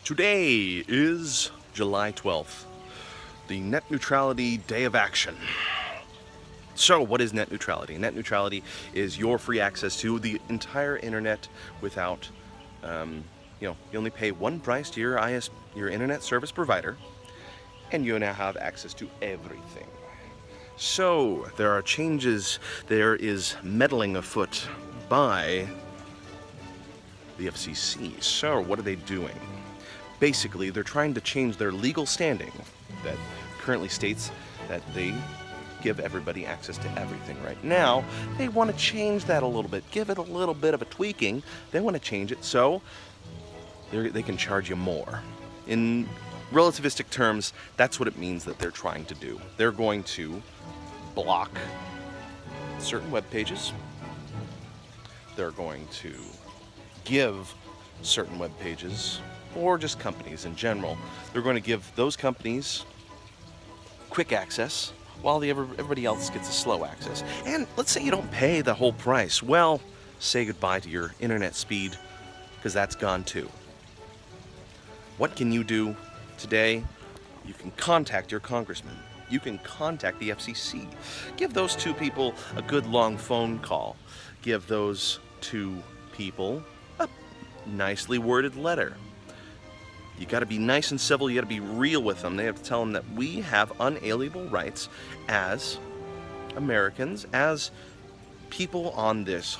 Today is July 12th, the Net Neutrality Day of Action. So, what is net neutrality? Net neutrality is your free access to the entire internet without, you only pay one price to your internet service provider, and you now have access to everything. So, there are changes, there is meddling afoot by the FCC. So, what are they doing? Basically, they're trying to change their legal standing that currently states that they give everybody access to everything. Right now, they want to change that a little bit, give it a little bit of a tweaking. They want to change it so they can charge you more. In relativistic terms, that's what it means that they're trying to do. They're going to block certain web pages. They're going to give certain web pages, or just companies in general, they're going to give those companies quick access while everybody else gets a slow access. And let's say you don't pay the whole price. Well, say goodbye to your internet speed, because that's gone too. What can you do today? You can contact your congressman. You can contact the FCC. Give those two people a good long phone call. Give those two people a nicely worded letter. You got to be nice and civil. You got to be real with them. They have to tell them that we have unalienable rights as Americans, as people on this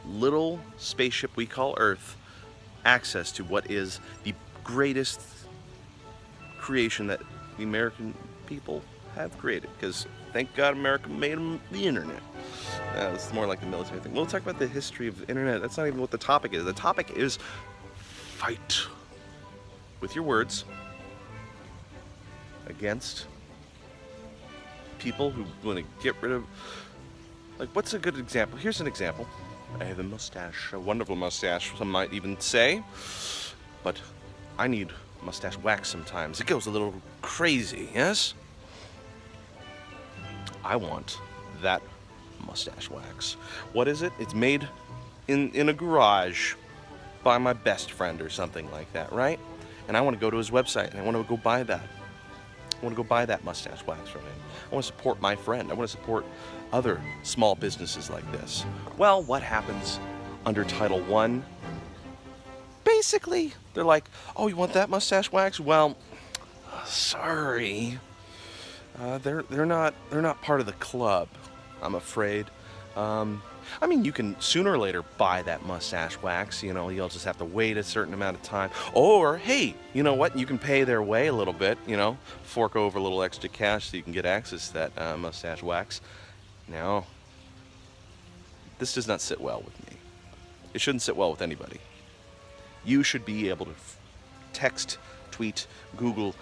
little spaceship we call Earth, access to what is the greatest creation that the American people have created. Because thank God America made the internet. This is more like the military thing. We'll talk about the history of the internet. That's not even what the topic is. The topic is fight with your words against people who want to get rid of, like, what's a good example? Here's an example. I have a mustache, a wonderful mustache, some might even say, but I need mustache wax sometimes. It goes a little crazy, yes? I want that mustache wax. What is it? It's made in a garage by my best friend or something like that, right? And I want to go to his website and I want to go buy that. I want to go buy that mustache wax from him. I want to support my friend. I want to support other small businesses like this. Well, what happens under Title I? Basically, they're like, oh, you want that mustache wax? Well, sorry. They're not part of the club, I'm afraid. I mean, you can sooner or later buy that mustache wax. You'll just have to wait a certain amount of time. Or, hey, you know what? You can pay their way a little bit, fork over a little extra cash so you can get access to that mustache wax. Now, this does not sit well with me. It shouldn't sit well with anybody. You should be able to text, tweet, Google,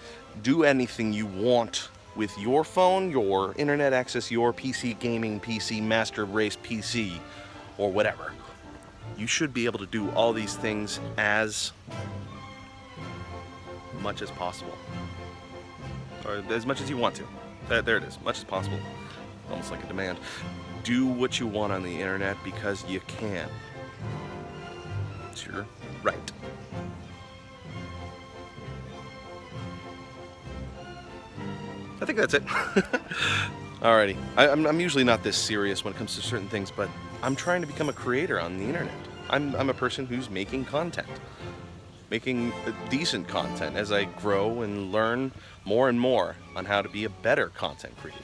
do anything you want with your phone, your internet access, your PC gaming PC, master race PC, or whatever. You should be able to do all these things as much as possible. Or as much as you want to. There it is, much as possible. Almost like a demand. Do what you want on the internet because you can. It's your right. I think that's it. Alrighty. I'm usually not this serious when it comes to certain things, but I'm trying to become a creator on the internet. I'm a person who's making content. Making decent content as I grow and learn more and more on how to be a better content creator.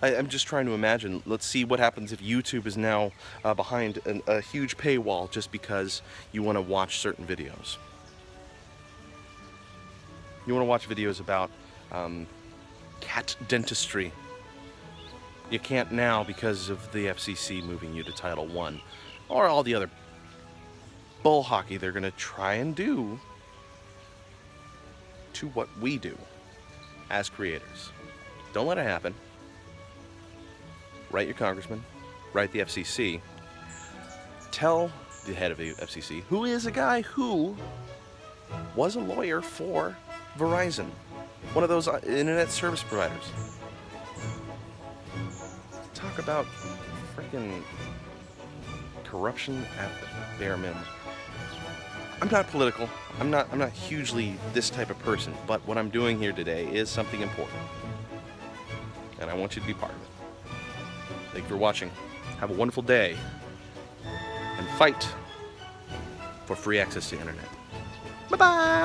I'm just trying to imagine, let's see what happens if YouTube is now behind a huge paywall just because you want to watch certain videos. You want to watch videos about cat dentistry. You can't now because of the FCC moving you to Title I, or all the other bull hockey they're going to try and do to what we do as creators. Don't let it happen. Write your congressman, write the FCC, tell the head of the FCC, who is a guy who was a lawyer for Verizon, one of those internet service providers. Talk about freaking corruption at the bare minimum. I'm not political. I'm not hugely this type of person, but what I'm doing here today is something important. And I want you to be part of it. Thank you for watching. Have a wonderful day. And fight for free access to the internet. Bye-bye!